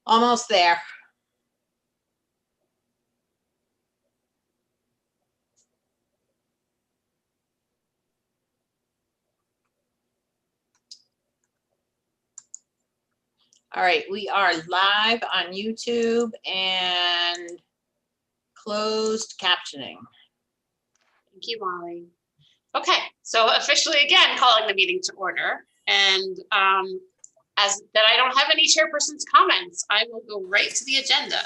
Almost there. All right, we are live on YouTube and closed captioning. Thank you, Molly. Okay, so officially again, calling the meeting to order. And as that I don't have any chairperson's comments, I will go right to the agenda.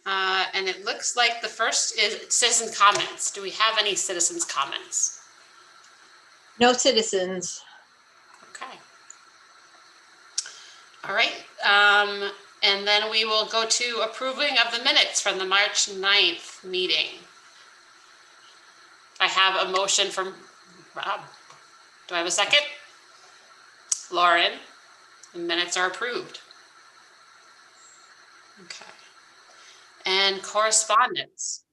And it looks like the first is citizen comments. Do we have any citizens comments? No citizens. Okay. All right. And then we will go to approving of the minutes from the March 9th meeting. I have a motion from Rob. Do I have a second? Lauren. The minutes are approved. Okay. And correspondence.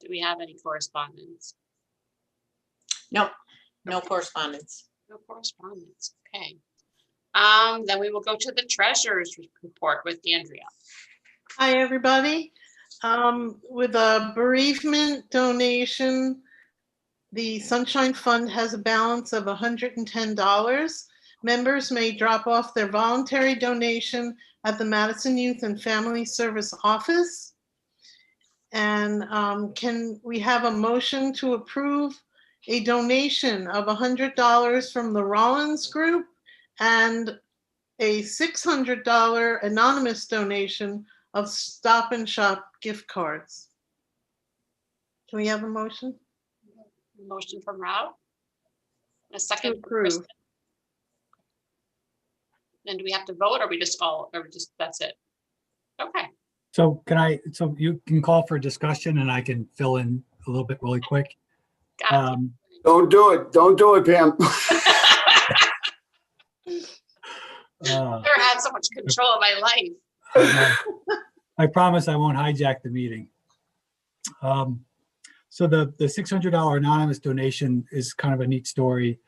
Do we have any correspondence? Nope, no correspondence. No correspondence. Okay. Then we will go to the treasurer's report with Andrea. Hi, everybody. With a bereavement donation, the Sunshine Fund has a balance of $110. Members may drop off their voluntary donation at the Madison Youth and Family Service Office. And can we have a motion to approve a donation of $100 from the Rollins Group and a $600 anonymous donation of Stop and Shop gift cards? Can we have a motion? Motion from Rob. A second. To approve. And do we have to vote, or we just all, or just that's it? Okay. So so you can call for discussion and I can fill in a little bit really quick. Don't do it. Don't do it, Pam. I've never had so much control of my life. I promise I won't hijack the meeting. So the $600 anonymous donation is kind of a neat story.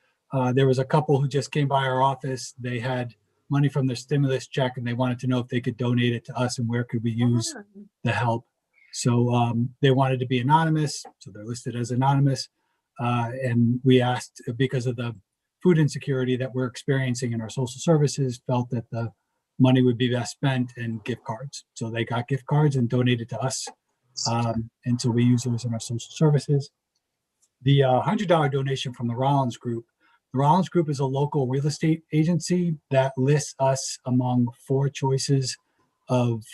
There was a couple who just came by our office. They had money from their stimulus check and they wanted to know if they could donate it to us and where could we use the help. So they wanted to be anonymous, so they're listed as anonymous. And we asked, because of the food insecurity that we're experiencing in our social services, felt that the money would be best spent in gift cards. So they got gift cards and donated to us. And so we use those in our social services. The $100 donation from the Rollins Group. The Rollins Group is a local real estate agency that lists us among 4 choices of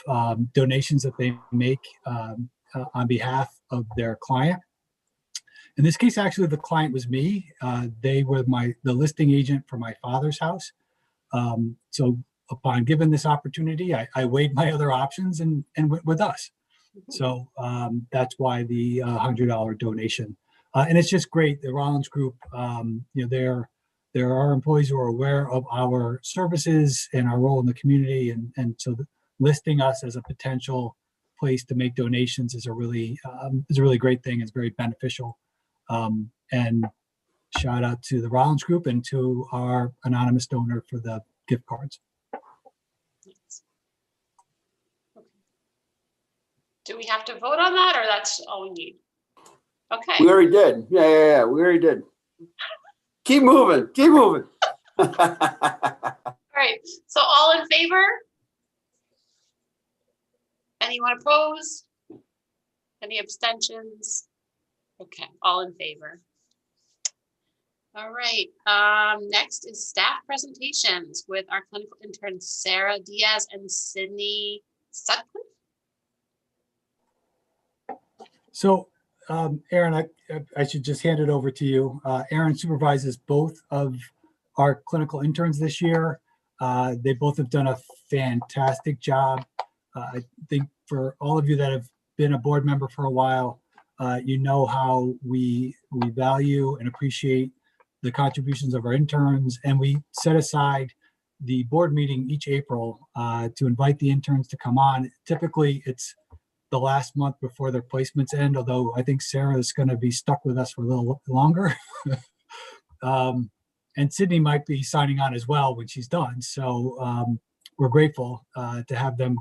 donations that they make on behalf of their client. In this case, actually, the client was me. They were the listing agent for my father's house. So upon given this opportunity, I weighed my other options and went with us. So that's why the $100 donation. And it's just great. The Rollins Group, there are employees who are aware of our services and our role in the community. And so listing us as a potential place to make donations is a really great thing. It's very beneficial. And shout out to the Rollins Group and to our anonymous donor for the gift cards. Do we have to vote on that, or that's all we need? Okay. We already did. Yeah. We already did. Keep moving. Keep moving. All right. So all in favor? Anyone opposed? Any abstentions? Okay, all in favor. All right. Next is staff presentations with our clinical interns, Sarah Diaz and Sydney Sutcliffe. So, Aaron, I should just hand it over to you. Aaron supervises both of our clinical interns this year. They both have done a fantastic job. I think for all of you that have been a board member for a while, you know how we value and appreciate the contributions of our interns, and we set aside the board meeting each April to invite the interns to come on. Typically, it's the last month before their placements end, although I think Sarah is going to be stuck with us for a little longer. And Sydney might be signing on as well when she's done. So we're grateful to have them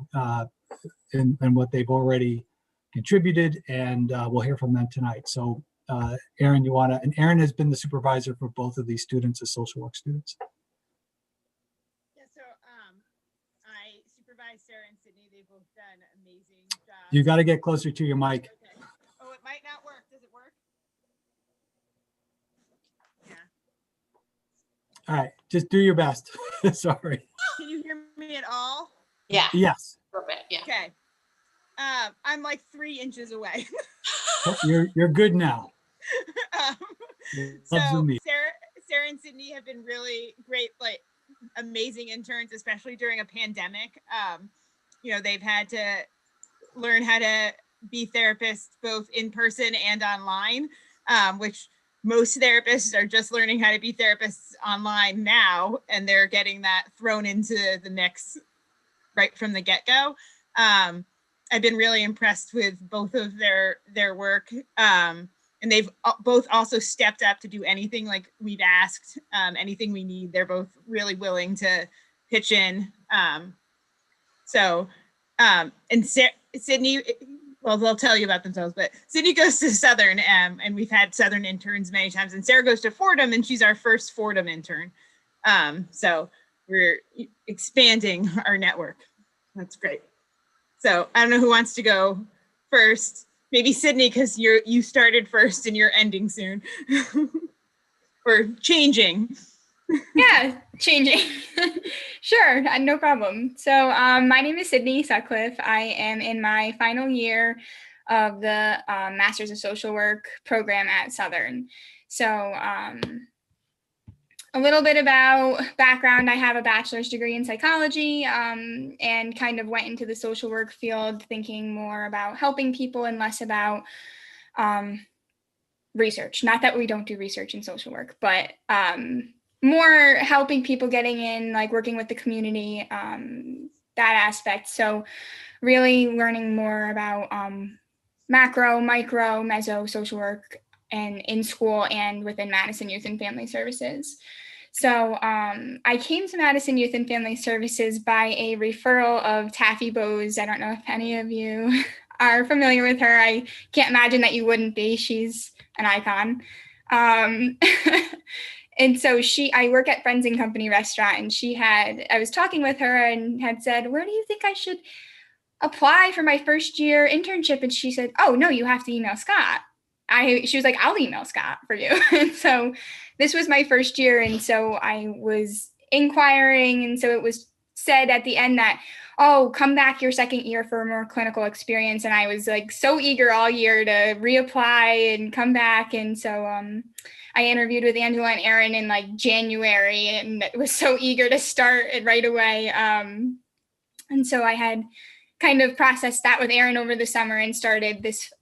and what they've already contributed, and we'll hear from them tonight. So Erin, and Erin has been the supervisor for both of these students as social work students. Yeah, so I supervise Sarah and Sydney. They've both done amazing jobs. You got to get closer to your mic. Okay. Oh, it might not work. Does it work? Yeah. All right, just do your best. Sorry. Can you hear me at all? Yeah. Yes, For a bit, yeah. Okay. I'm like 3 inches away. you're good now. um, Love so Zoom meeting. Sarah and Sydney have been really great, like amazing interns, especially during a pandemic. You know, they've had to learn how to be therapists both in person and online, which most therapists are just learning how to be therapists online now, and they're getting that thrown into the mix right from the get-go. I've been really impressed with both of their work. And they've both also stepped up to do anything like we've asked, anything we need. They're both really willing to pitch in. And Sydney, well, they'll tell you about themselves, but Sydney goes to Southern, and we've had Southern interns many times, and Sarah goes to Fordham, and she's our first Fordham intern. So we're expanding our network. That's great. So I don't know who wants to go first. Maybe Sydney, because you started first and you're ending soon. Or changing. Yeah, changing. Sure, no problem. So my name is Sydney Sutcliffe. I am in my final year of the Masters of Social Work program at Southern. So a little bit about background. I have a bachelor's degree in psychology, and kind of went into the social work field thinking more about helping people and less about research. Not that we don't do research in social work, but more helping people getting in, like working with the community, that aspect. So really learning more about macro, micro, meso social work, and in school and within Madison Youth and Family Services. So I came to Madison Youth and Family Services by a referral of Taffy Bowes. I don't know if any of you are familiar with her. I can't imagine that you wouldn't be. She's an icon. And so I work at Friends and Company restaurant, and I was talking with her and had said, where do you think I should apply for my first year internship? And she said, oh, no, you have to email Scott. She was like, I'll email Scott for you. And so this was my first year. And so I was inquiring. And so it was said at the end that, oh, come back your second year for more clinical experience. And I was like so eager all year to reapply and come back. And so I interviewed with Angela and Erin in like January and was so eager to start it right away. And so I had kind of processed that with Erin over the summer and started this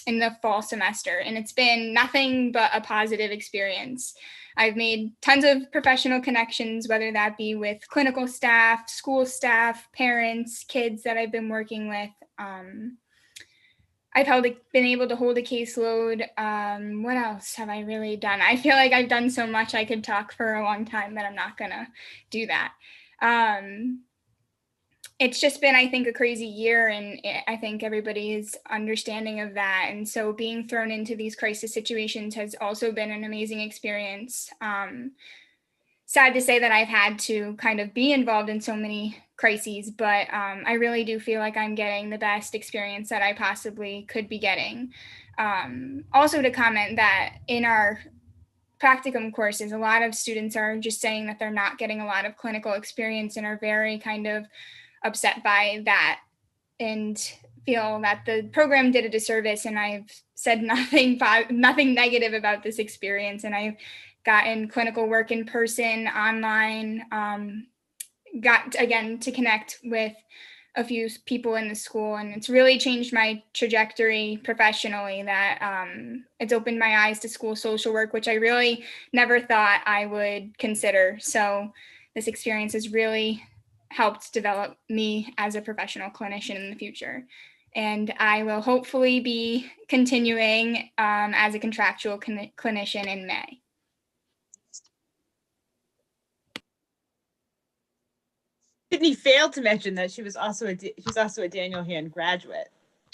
in the fall semester. And it's been nothing but a positive experience. I've made tons of professional connections, whether that be with clinical staff, school staff, parents, kids that I've been working with. I've been able to hold a caseload. What else have I really done? I feel like I've done so much. I could talk for a long time, but I'm not gonna do that. It's just been, I think, a crazy year, and I think everybody is understanding of that. And so being thrown into these crisis situations has also been an amazing experience. Sad to say that I've had to kind of be involved in so many crises, but I really do feel like I'm getting the best experience that I possibly could be getting. Also to comment that in our practicum courses, a lot of students are just saying that they're not getting a lot of clinical experience and are very kind of upset by that and feel that the program did a disservice. And I've said nothing negative about this experience. And I've gotten clinical work in person, online, got again to connect with a few people in the school, and it's really changed my trajectory professionally. That it's opened my eyes to school social work, which I really never thought I would consider. So this experience has really helped develop me as a professional clinician in the future. And I will hopefully be continuing as a contractual clinician in May. Sydney failed to mention that she's also a Daniel Hand graduate,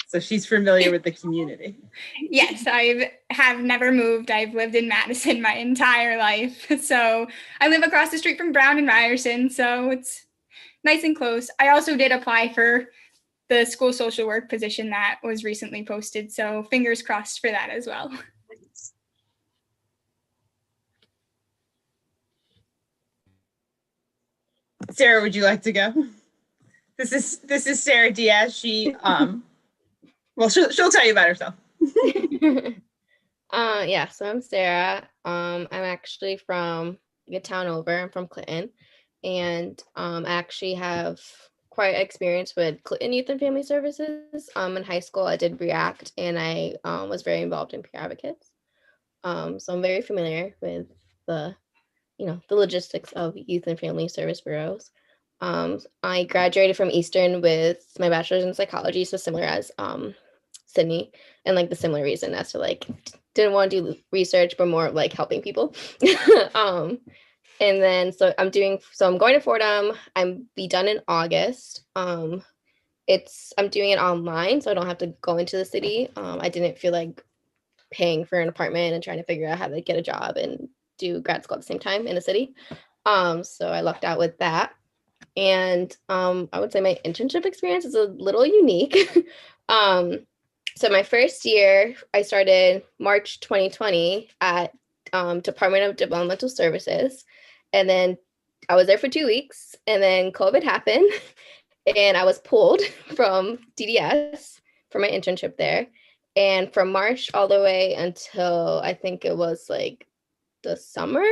so she's familiar with the community. Yes, I have never moved. I've lived in Madison my entire life. So I live across the street from Brown and Ryerson, so it's nice and close. I also did apply for the school social work position that was recently posted, so fingers crossed for that as well. Sarah, would you like to go? This is Sarah Diaz. She well, she'll tell you about herself. Yeah, so I'm Sarah. I'm actually from a town over. I'm from Clinton, and I actually have quite experience with Clinton Youth and Family Services. In high school, I did React, and I was very involved in peer advocates. So I'm very familiar with the logistics of youth and family service bureaus. I graduated from Eastern with my bachelor's in psychology, so similar as Sydney, and like the similar reason as to like didn't want to do research, but more like helping people. And then I'm going to Fordham. I'm be done in August. I'm doing it online, so I don't have to go into the city. I didn't feel like paying for an apartment and trying to figure out how to get a job and do grad school at the same time in a city. So I lucked out with that. And I would say my internship experience is a little unique. So my first year, I started March 2020 at Department of Developmental Services. And then I was there for 2 weeks, and then COVID happened, and I was pulled from DDS for my internship there. And from March all the way until I think it was like the summer,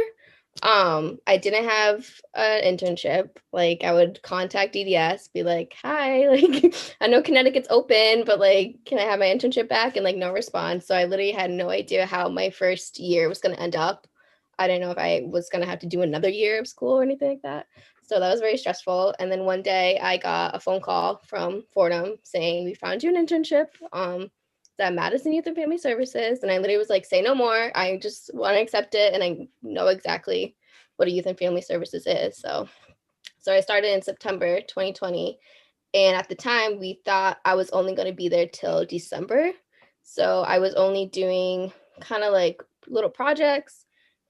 I didn't have an internship. Like I would contact DDS, be like, hi, like I know Connecticut's open, but like, can I have my internship back? And like no response. So I literally had no idea how my first year was going to end up. I didn't know if I was going to have to do another year of school or anything like that. So that was very stressful. And then one day I got a phone call from Fordham saying, we found you an internship at Madison Youth and Family Services. And I literally was like, say no more. I just want to accept it. And I know exactly what a Youth and Family Services is. So I started in September 2020. And at the time we thought I was only going to be there till December. So I was only doing kind of like little projects.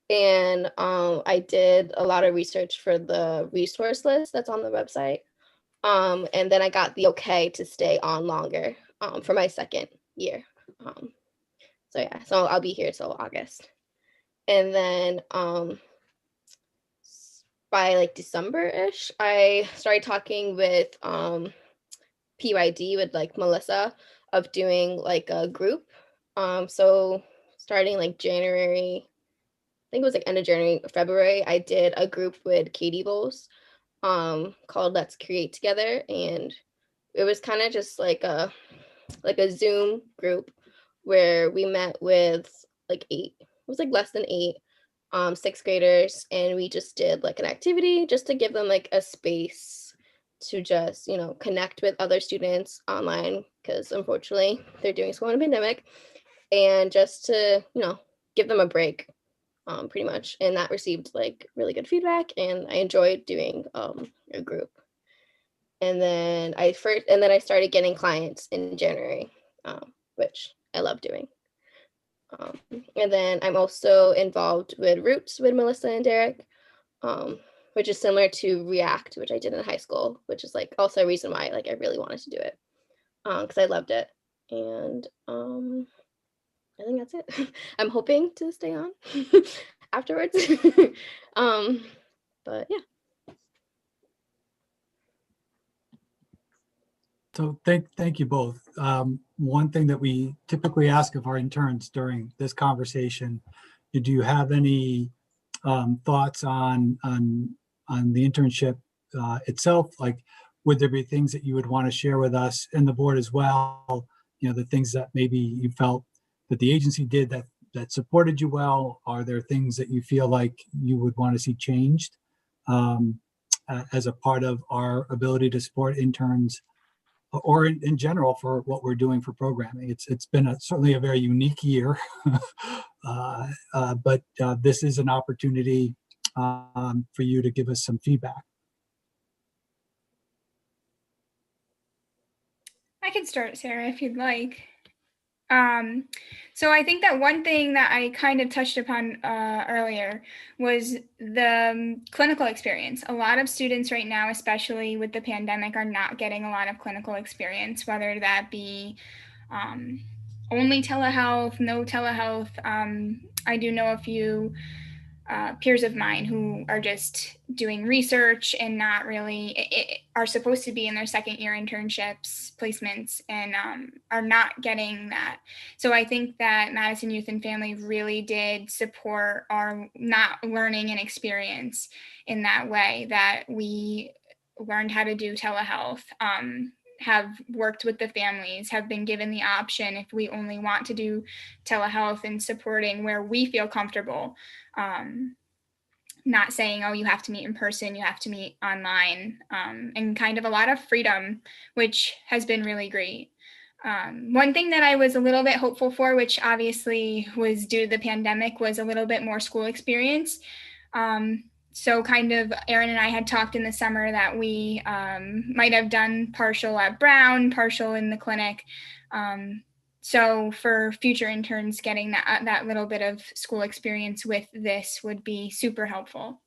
And I did a lot of research for the resource list that's on the website. And then I got the okay to stay on longer for my second year. So I'll be here till August. And then by like December-ish, I started talking with PYD with like Melissa of doing like a group. So starting like January, I think it was like end of January, February, I did a group with Katie Bowles called Let's Create Together. And it was kind of just like a Zoom group where we met with like 8, it was like less than 8 sixth graders, and we just did like an activity just to give them like a space to just, connect with other students online, because unfortunately they're doing school in a pandemic, and just to, give them a break, pretty much. And that received like really good feedback, and I enjoyed doing a group. And then I started getting clients in January, which I love doing. And then I'm also involved with Roots with Melissa and Derek, which is similar to React, which I did in high school, which is like also a reason why like I really wanted to do it, because I loved it. And I think that's it. I'm hoping to stay on afterwards. But yeah. So thank you both. One thing that we typically ask of our interns during this conversation, do you have any thoughts on the internship itself? Like, would there be things that you would want to share with us and the board as well? The things that maybe you felt that the agency did that supported you well. Are there things that you feel like you would want to see changed as a part of our ability to support interns, or in general for what we're doing for programming? It's been certainly a very unique year, but this is an opportunity for you to give us some feedback. could start, Sarah, if you'd like. So I think that one thing that I kind of touched upon earlier was the clinical experience. A lot of students right now, especially with the pandemic, are not getting a lot of clinical experience, whether that be only telehealth, no telehealth. I do know a few peers of mine who are just doing research and not really are supposed to be in their second year internships, placements, and are not getting that. So I think that Madison Youth and Family really did support our not learning and experience in that way, that we learned how to do telehealth, have worked with the families, have been given the option if we only want to do telehealth and supporting where we feel comfortable. Not saying, oh, you have to meet in person, you have to meet online, and kind of a lot of freedom, which has been really great. One thing that I was a little bit hopeful for, which obviously was due to the pandemic, was a little bit more school experience. So kind of Erin and I had talked in the summer that we might have done partial at Brown, partial in the clinic. So for future interns, getting that little bit of school experience with this would be super helpful.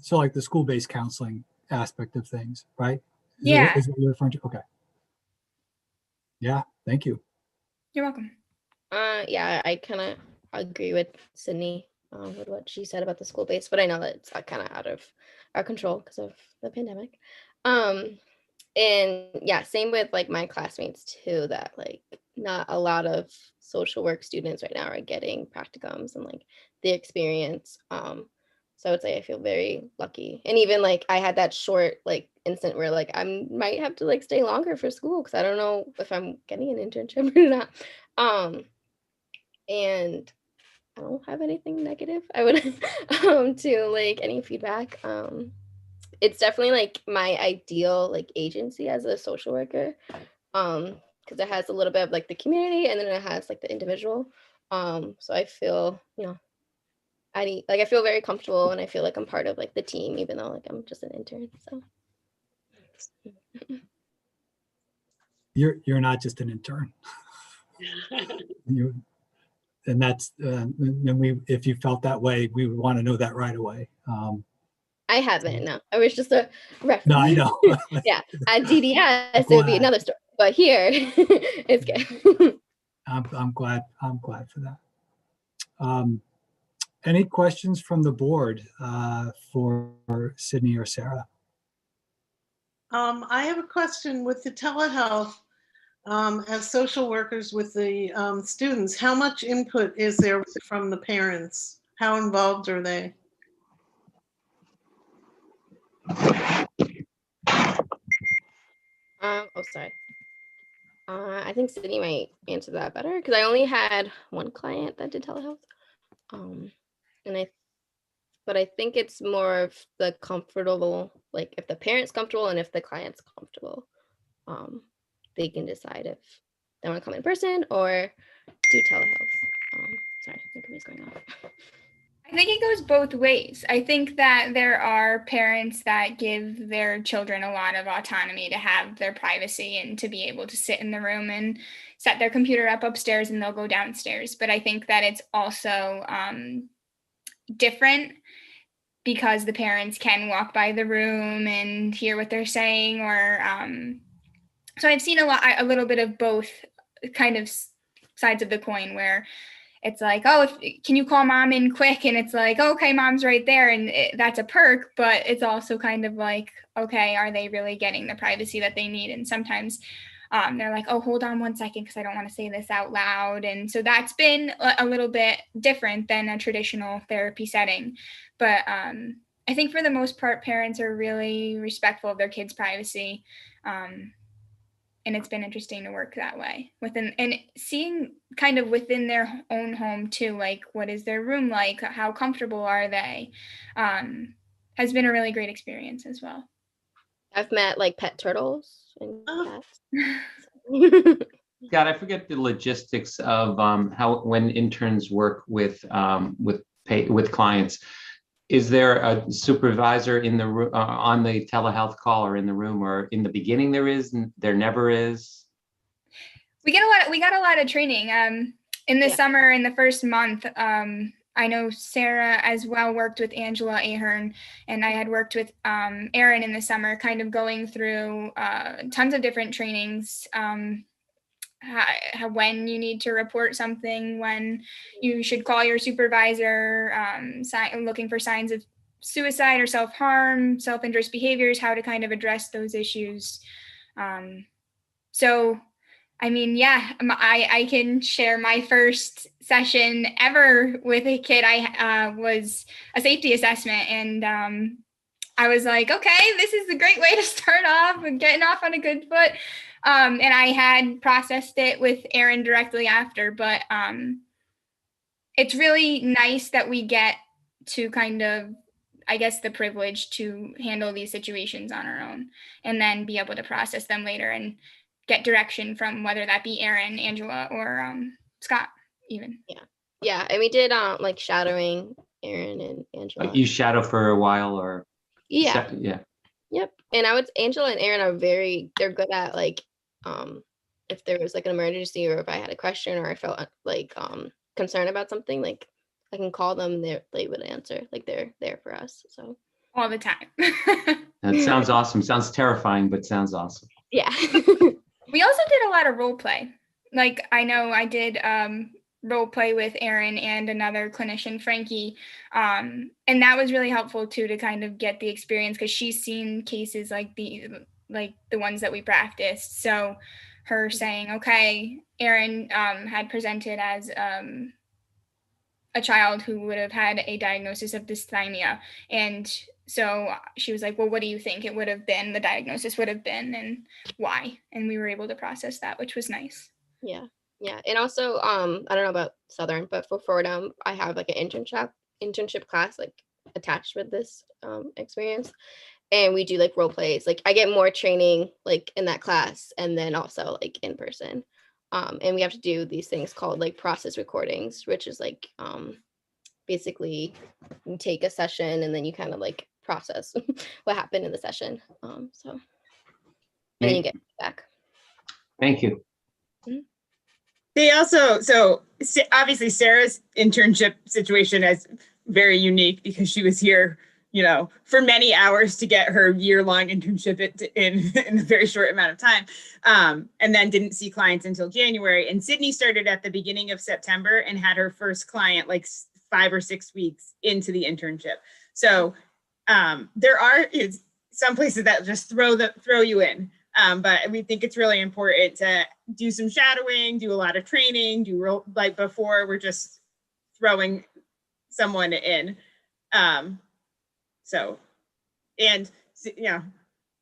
So like the school-based counseling aspect of things, right? Yeah. Is what you're referring to? Okay. Yeah, thank you. You're welcome. Yeah, I kind of agree with Sydney with what she said about the school base, but I know that it's kind of out of our control because of the pandemic. And yeah, same with like my classmates too, that like not a lot of social work students right now are getting practicums and like the experience. So I would say I feel very lucky. And even like I had that short like instant where like I might have to like stay longer for school because I don't know if I'm getting an internship or not. And I don't have anything negative I would to like any feedback. It's definitely like my ideal like agency as a social worker, because it has a little bit of like the community and then it has like the individual. So I feel, you know, I feel very comfortable and I feel like I'm part of like the team, even though like I'm just an intern. So You're not just an intern. And that's and if you felt that way, we would want to know that right away. I haven't. No, I was just a reference. No, I know. Yeah, at DDS it would be another story, but here it's good. I'm glad for that. Any questions from the board for Sydney or Sarah? I have a question with the telehealth. As social workers with the students, how much input is there from the parents? How involved are they? Oh, sorry. I think Sydney might answer that better because I only had one client that did telehealth. But I think it's more of the comfortable, like if the parent's comfortable and if the client's comfortable, they can decide if they want to come in person or do telehealth. Sorry, my computer's going off. I think it goes both ways. I think that there are parents that give their children a lot of autonomy to have their privacy and to be able to sit in the room and set their computer up upstairs and they'll go downstairs. But I think that it's also different because the parents can walk by the room and hear what they're saying, or so I've seen a little bit of both kind of sides of the coin where it's like, oh, can you call mom in quick? And it's like, oh, okay, mom's right there. And that's a perk, but it's also kind of like, okay, are they really getting the privacy that they need? And sometimes they're like, oh, hold on 1 second, because I don't want to say this out loud. And so that's been a little bit different than a traditional therapy setting. But I think for the most part, parents are really respectful of their kids' privacy. And it's been interesting to work that way and seeing kind of within their own home too, like what is their room like, how comfortable are they, has been a really great experience as well. I've met like pet turtles and cats. God, I forget the logistics of how when interns work with clients. Is there a supervisor in the room, on the telehealth call or in the room, or in the beginning there is, and there never is? We got a lot of training. In the summer, in the first month, I know Sarah as well worked with Angela Ahern, and I had worked with Erin in the summer, kind of going through tons of different trainings. When you need to report something, when you should call your supervisor, looking for signs of suicide or self-harm, self-injurious behaviors, how to kind of address those issues. So, I mean, yeah, I can share my first session ever with a kid. I was a safety assessment, and I was like, okay, this is a great way to start off and getting off on a good foot. And I had processed it with Erin directly after, but it's really nice that we get to kind of, I guess, the privilege to handle these situations on our own and then be able to process them later and get direction from whether that be Erin, Angela, or Scott even. Yeah, and we did like shadowing Erin and Angela. You shadow for a while, or? Yeah. Yeah. Yep. And Angela and Erin are they're good at like, if there was like an emergency, or if I had a question, or I felt like concerned about something, like I can call them and they would answer. Like they're there for us. So all the time. That sounds awesome. Sounds terrifying, but sounds awesome. Yeah. We also did a lot of role play. Like I know I did role play with Erin and another clinician, Frankie. And that was really helpful too, to kind of get the experience, because she's seen cases like the ones that we practiced. So her saying, okay, Erin had presented as a child who would have had a diagnosis of dysthymia. And so she was like, well, what do you think it would have been, the diagnosis would have been, and why? And we were able to process that, which was nice. Yeah. Yeah. And also, I don't know about Southern, but for Fordham, I have like an internship class like attached with this experience. And we do like role plays. Like I get more training like in that class, and then also like in person. And we have to do these things called like process recordings, which is like basically you take a session and then you kind of like process what happened in the session. And then you get back. Thank you. They also, obviously Sarah's internship situation is very unique because she was here, for many hours to get her year-long internship in a very short amount of time, and then didn't see clients until January. And Sydney started at the beginning of September and had her first client like 5 or 6 weeks into the internship. So there are some places that just throw you in. But we think it's really important to do some shadowing, do a lot of training, like before we're just throwing someone in.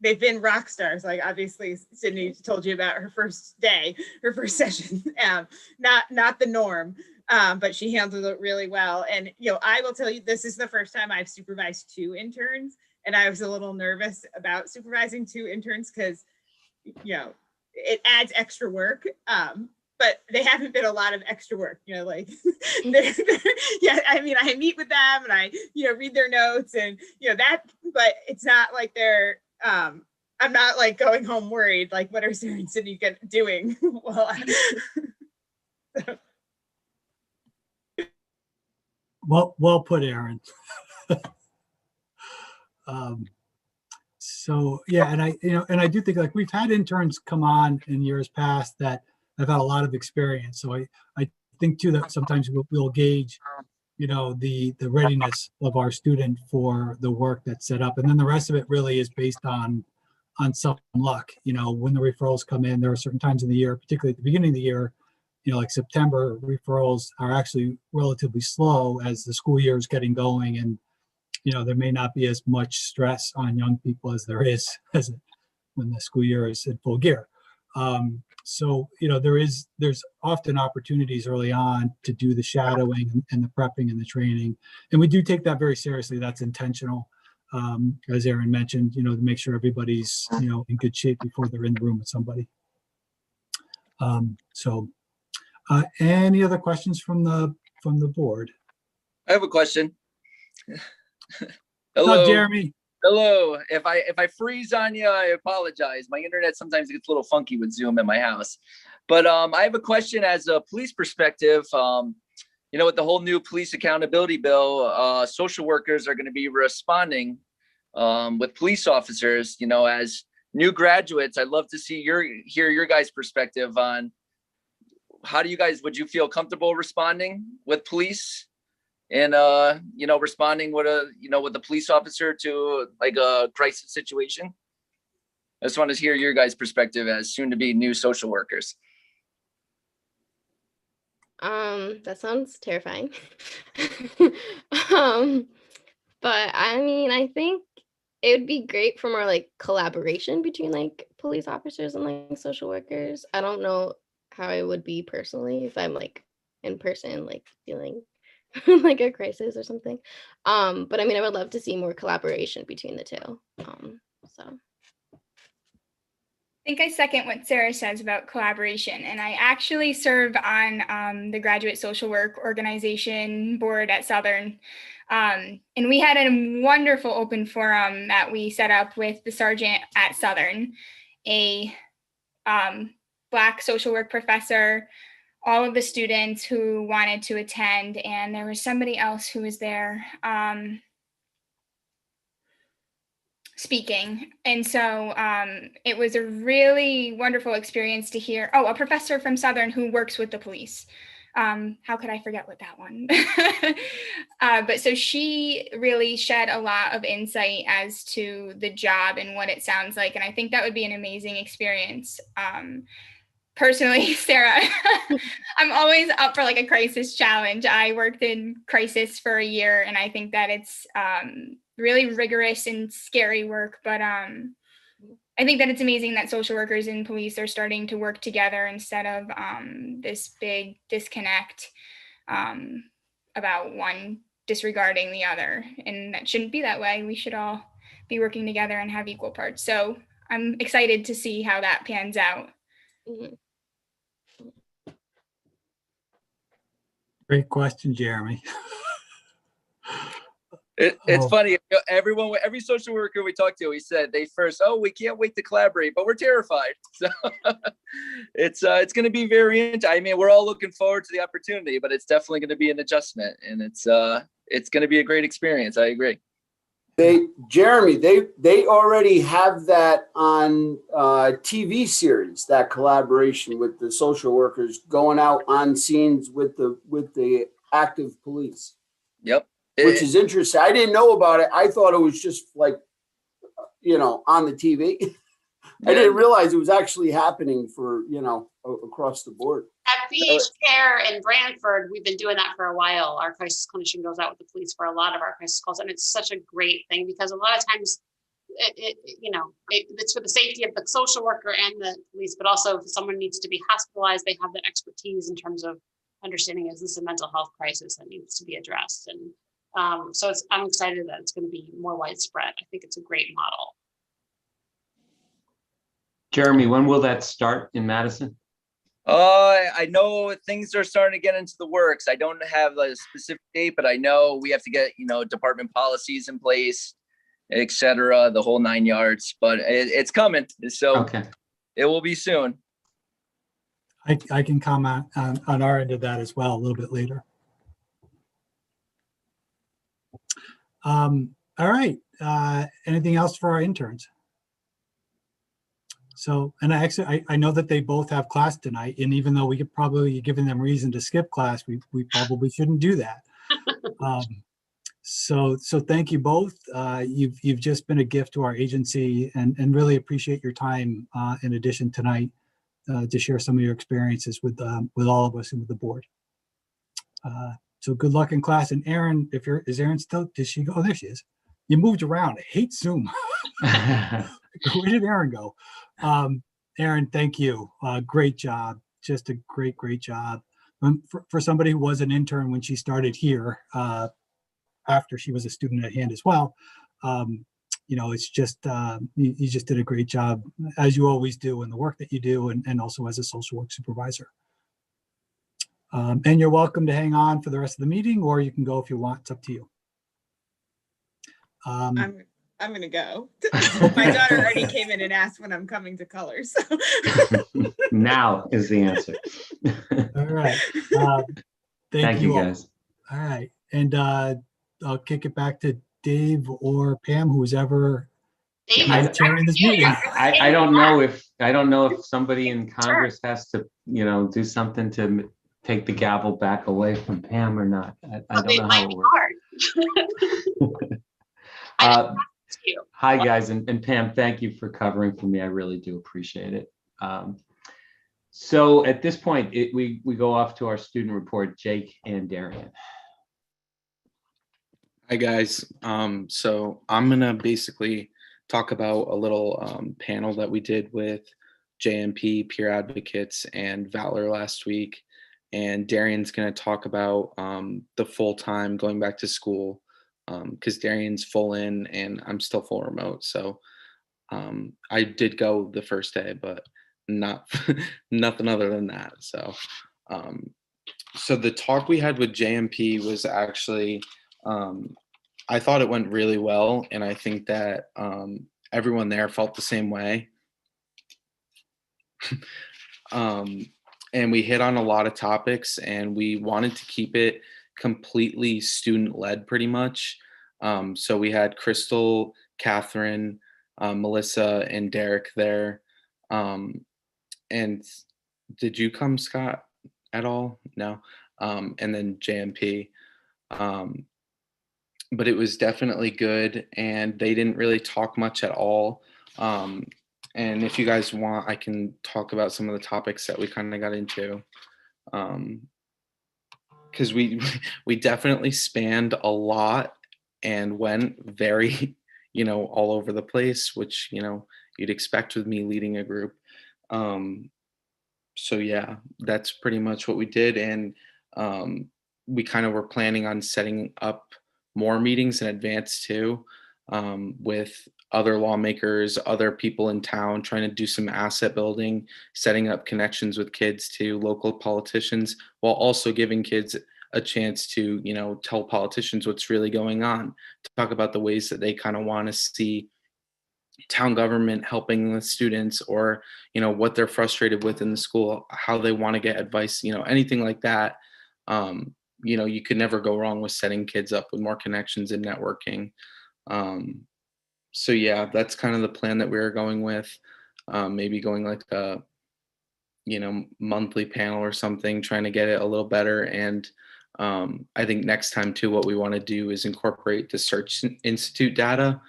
They've been rock stars. Like obviously Sydney told you about her first day, her first session, not the norm, but she handled it really well. And, I will tell you, this is the first time I've supervised 2 interns, and I was a little nervous about supervising 2 interns because it adds extra work, but they haven't been a lot of extra work, I meet with them and I, read their notes and, but it's not like they're, I'm not like going home worried, like what are Sarah and Sydney doing? Well put, Erin. So yeah, and I do think like we've had interns come on in years past that have had a lot of experience. So I think too that sometimes we'll gauge, the readiness of our student for the work that's set up, and then the rest of it really is based on some luck. When the referrals come in, there are certain times of the year, particularly at the beginning of the year, like September, referrals are actually relatively slow as the school year is getting going, and there may not be as much stress on young people as there is when the school year is in full gear. So, there's often opportunities early on to do the shadowing and the prepping and the training. And we do take that very seriously. That's intentional. As Erin mentioned, to make sure everybody's, in good shape before they're in the room with somebody. Any other questions from the board? I have a question. Hello, Hello. Jeremy. Hello. If I freeze on you, I apologize. My internet sometimes gets a little funky with Zoom at my house. But I have a question as a police perspective. With the whole new police accountability bill, social workers are going to be responding with police officers. As new graduates, I'd love to hear your guys' perspective on how would you feel comfortable responding with police? And responding with a police officer to like a crisis situation. I just want to hear your guys' perspective as soon to be new social workers. That sounds terrifying. But I mean, I think it would be great for more like collaboration between like police officers and like social workers. I don't know how it would be personally if I'm like in person, like feeling like a crisis or something. But I mean, I would love to see more collaboration between the two. So. I think I second what Sarah says about collaboration, and I actually serve on the graduate social work organization board at Southern. And we had a wonderful open forum that we set up with the sergeant at Southern, a Black social work professor, all of the students who wanted to attend, and there was somebody else who was there speaking. And so it was a really wonderful experience to hear, a professor from Southern who works with the police. How could I forget what that one? But so she really shed a lot of insight as to the job and what it sounds like. And I think that would be an amazing experience. Personally, Sarah, I'm always up for like a crisis challenge. I worked in crisis for a year, and I think that it's really rigorous and scary work. But I think that it's amazing that social workers and police are starting to work together instead of this big disconnect about one disregarding the other. And that shouldn't be that way. We should all be working together and have equal parts. So I'm excited to see how that pans out. Mm-hmm. Great question, Jeremy. It's funny. Every social worker we talked to, we said they first, we can't wait to collaborate, but we're terrified. So it's going to be very interesting. I mean, we're all looking forward to the opportunity, but it's definitely going to be an adjustment, and it's going to be a great experience. I agree. Jeremy, they already have that on TV series, that collaboration with the social workers going out on scenes with the active police. Yep. Which is interesting. I didn't know about it. I thought it was just like, on the TV. I didn't realize it was actually happening for, across the board. At BH Care in Brantford, we've been doing that for a while. Our crisis clinician goes out with the police for a lot of our crisis calls, and it's such a great thing because a lot of times, it's for the safety of the social worker and the police, but also if someone needs to be hospitalized, they have that expertise in terms of understanding, is this a mental health crisis that needs to be addressed? And so I'm excited that it's going to be more widespread. I think it's a great model. Jeremy, when will that start in Madison? I know things are starting to get into the works. I don't have a specific date, but I know we have to get, department policies in place, et cetera, the whole 9 yards, but it's coming. So okay. It will be soon. I can comment on our end of that as well a little bit later. All right. Anything else for our interns? So, and I know that they both have class tonight, and even though we could probably given them reason to skip class, we probably shouldn't do that. So thank you both. You've just been a gift to our agency, and really appreciate your time in addition tonight to share some of your experiences with all of us and with the board. So good luck in class. And Erin, is Erin still, did she go? Oh, there she is. You moved around. I hate Zoom. Where did Erin go? Erin, thank you. Great job. Just a great job. For somebody who was an intern when she started here, after she was a student at hand as well, it's just, you just did a great job, as you always do in the work that you do, and also as a social work supervisor. And you're welcome to hang on for the rest of the meeting, or you can go if you want. It's up to you. I'm gonna go. My daughter already came in and asked when I'm coming to colors. So. Now is the answer. All right. Thank you, all. guys. All right. And I'll kick it back to Dave or Pam, who's ever Dave, chairing this meeting. I don't know if somebody in Congress has to, do something to take the gavel back away from Pam or not. I don't know how it works. Hi, guys. And Pam, thank you for covering for me. I really do appreciate it. So at this point, we go off to our student report, Jake and Darian. Hi, guys. So I'm going to basically talk about a little panel that we did with JMP, Peer Advocates, and Valor last week. And Darian's going to talk about the full-time going back to school, because Darian's full in and I'm still full remote. So I did go the first day, but not nothing other than that. So so the talk we had with JMP was actually, I thought it went really well, and I think that everyone there felt the same way. And we hit on a lot of topics, and we wanted to keep it completely student-led pretty much. So we had Crystal, Catherine, Melissa, and Derek there. And did you come, Scott, at all? No. And then JMP. But it was definitely good, and they didn't really talk much at all. And if you guys want, I can talk about some of the topics that we kind of got into. Because we definitely spanned a lot and went very, all over the place, which, you'd expect with me leading a group. So yeah, that's pretty much what we did. And we kind of were planning on setting up more meetings in advance too, with other lawmakers, other people in town, trying to do some asset building, setting up connections with kids to local politicians, while also giving kids a chance to, tell politicians what's really going on, to talk about the ways that they kind of want to see town government helping the students, or, what they're frustrated with in the school, how they want to get advice, anything like that. You could never go wrong with setting kids up with more connections and networking. So yeah, that's kind of the plan that we were going with. Maybe going like a, monthly panel or something, trying to get it a little better. And I think next time too, what we want to do is incorporate the Search Institute data,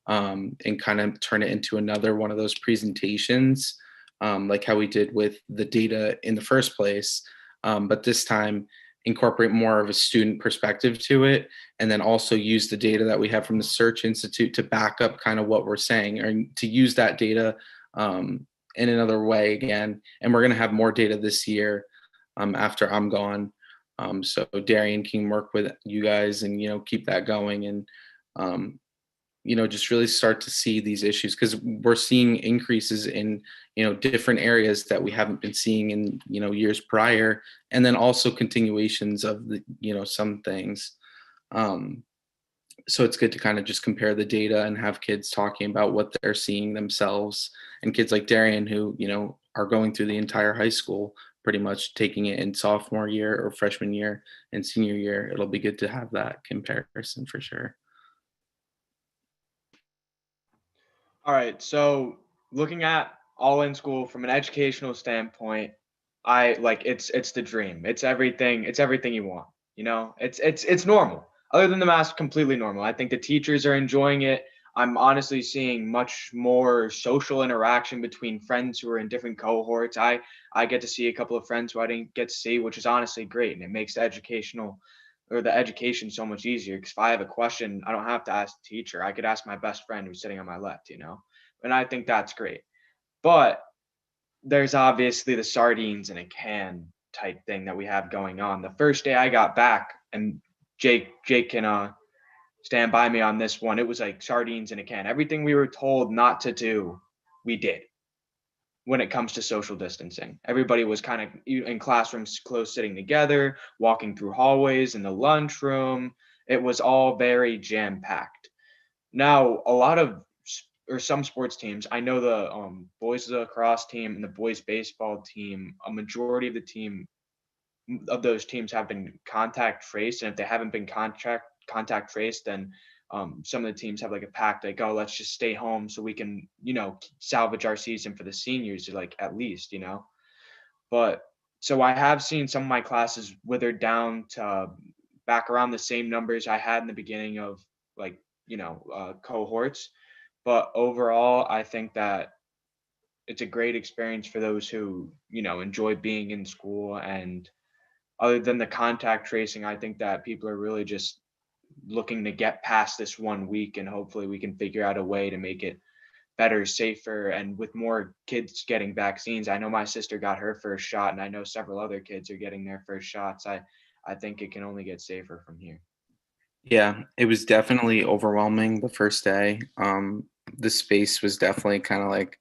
and kind of turn it into another one of those presentations, like how we did with the data in the first place. But this time, incorporate more of a student perspective to it, and then also use the data that we have from the Search Institute to back up kind of what we're saying, or to use that data in another way again. And we're going to have more data this year after I'm gone. So Darian can work with you guys and, keep that going, and, just really start to see these issues, because we're seeing increases in, different areas that we haven't been seeing in, years prior, and then also continuations of the, some things. So it's good to kind of just compare the data and have kids talking about what they're seeing themselves, and kids like Darian who, are going through the entire high school, pretty much taking it in sophomore year or freshman year and senior year. It'll be good to have that comparison for sure. All right, so looking at all in school from an educational standpoint, it's the dream. It's everything you want, it's normal. Other than the mask, completely normal. I think the teachers are enjoying it. I'm honestly seeing much more social interaction between friends who are in different cohorts. I get to see a couple of friends who I didn't get to see, which is honestly great. And it makes the education so much easier, because if I have a question, I don't have to ask the teacher. I could ask my best friend who's sitting on my left, and I think that's great. But there's obviously the sardines in a can type thing that we have going on. The first day I got back, and Jake can stand by me on this one, it was like sardines in a can. Everything we were told not to do, we did. When it comes to social distancing, everybody was kind of in classrooms close, sitting together, walking through hallways in the lunchroom. It was all very jam-packed. Now, a lot of or some sports teams, I know the boys lacrosse team and the boys baseball team, a majority of the team of those teams have been contact traced, and if they haven't been contact traced, then some of the teams have like a pact, like, oh, let's just stay home so we can, salvage our season for the seniors, like at least, But so I have seen some of my classes withered down to back around the same numbers I had in the beginning of like, cohorts. But overall, I think that it's a great experience for those who, enjoy being in school. And other than the contact tracing, I think that people are really just looking to get past this 1 week, and hopefully we can figure out a way to make it better, safer, and with more kids getting vaccines. I know my sister got her first shot, and I know several other kids are getting their first shots. I think it can only get safer from here. Yeah, it was definitely overwhelming the first day. The space was definitely kind of like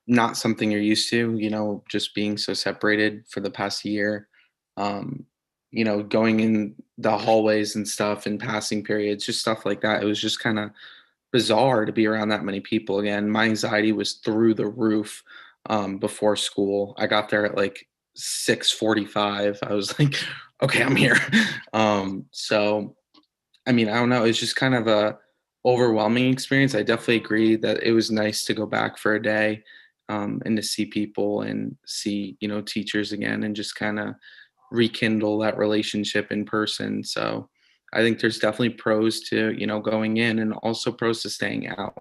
not something you're used to, just being so separated for the past year. Going in the hallways and stuff and passing periods, just stuff like that. It was just kind of bizarre to be around that many people again. My anxiety was through the roof before school. I got there at like 6:45. I was like, okay, I'm here. So, I mean, I don't know. It's just kind of a overwhelming experience. I definitely agree that it was nice to go back for a day and to see people and see, teachers again and just kind of rekindle that relationship in person. So I think there's definitely pros to, going in and also pros to staying out.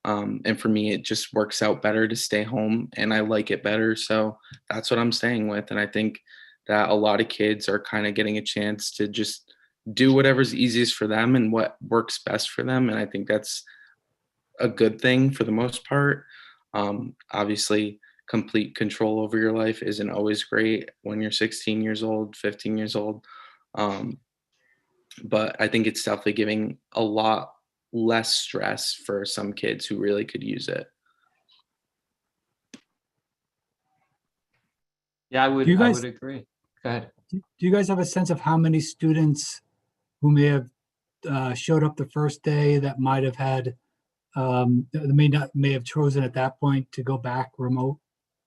And for me, it just works out better to stay home and I like it better. So that's what I'm staying with. And I think that a lot of kids are kind of getting a chance to just do whatever's easiest for them and what works best for them. And I think that's a good thing for the most part. Obviously, complete control over your life isn't always great when you're 16 years old, 15 years old. But I think it's definitely giving a lot less stress for some kids who really could use it. Yeah, I would agree. Go ahead. Do you guys have a sense of how many students who may have showed up the first day that might have had may have chosen at that point to go back remote?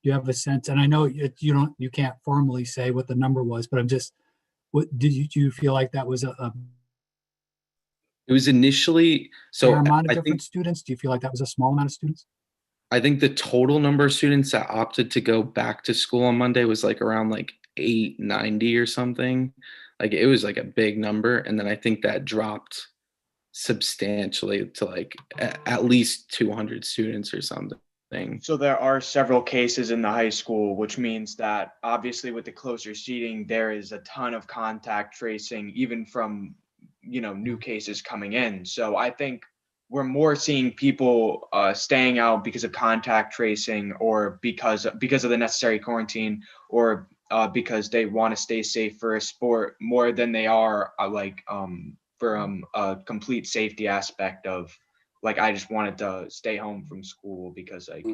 Do you have a sense? And I know you can't formally say what the number was, but I'm just, what do you feel like that was It was initially fair amount of different students? Do you feel like that was a small amount of students? I think the total number of students that opted to go back to school on Monday was like around like 890 or something. Like it was like a big number. And then I think that dropped substantially to like at least 200 students or something. So there are several cases in the high school, which means that obviously with the closer seating, there is a ton of contact tracing, even from, new cases coming in. So I think we're more seeing people staying out because of contact tracing or because of the necessary quarantine or because they want to stay safe for a sport more than they are from a complete safety aspect of like, I just wanted to stay home from school because like.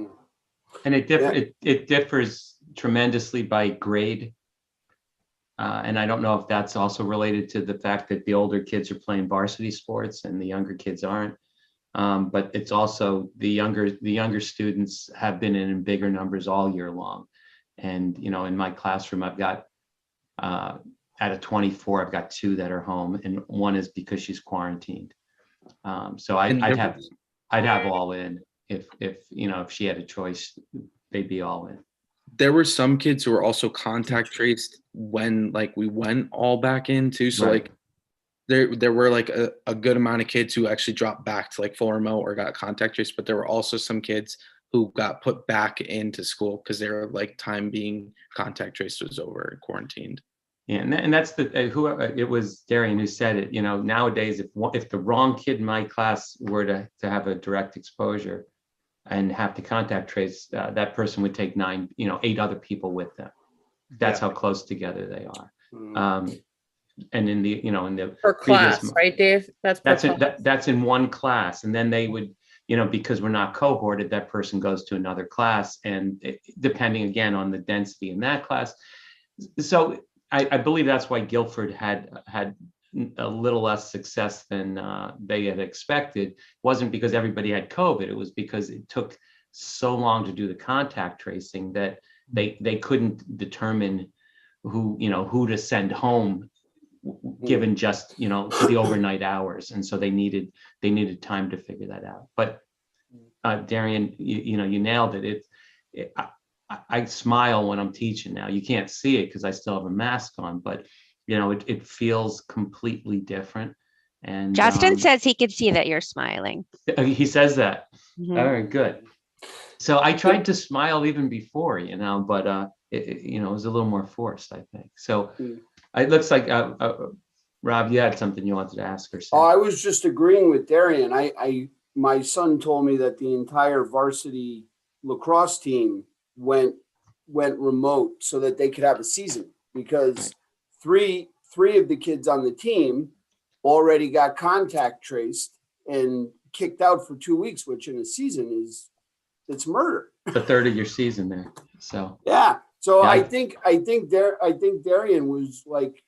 And it differs tremendously by grade. And I don't know if that's also related to the fact that the older kids are playing varsity sports and the younger kids aren't. But it's also the younger students have been in bigger numbers all year long. And, in my classroom, I've got, out of 24, I've got 2 that are home and one is because she's quarantined. So I'd have all in if she had a choice, they'd be all in. There were some kids who were also contact traced when like we went all back into. So Right. like there were like a good amount of kids who actually dropped back to like full remote or got contact traced, but there were also some kids who got put back into school because they were like time being contact traced was over and quarantined. Yeah, and that's whoever it was, Darian, who said it. Nowadays, if the wrong kid in my class were to have a direct exposure and have to contact trace, that person would take 8 other people with them. That's how close together they are. And in the per class, right, Dave? That's in one class, and then they would, because we're not cohorted, that person goes to another class, and depending again on the density in that class. So I believe that's why Guilford had a little less success than they had expected wasn't because everybody had COVID. It was because it took so long to do the contact tracing that they couldn't determine who to send home given just the overnight hours, and so they needed time to figure that out. But Darian, you nailed it. I smile when I'm teaching now. You can't see it because I still have a mask on, but it feels completely different. And Justin says he could see that you're smiling. He says that. Mhm. All right, good. So I tried to smile even before, but it was a little more forced, I think. So it looks like Rob, you had something you wanted to ask or say. Oh, I was just agreeing with Darian. My son told me that the entire varsity lacrosse team went remote so that they could have a season, because three of the kids on the team already got contact traced and kicked out for 2 weeks, which in a season it's murder. The third of your season there. So yeah. So yeah, I think Darian was like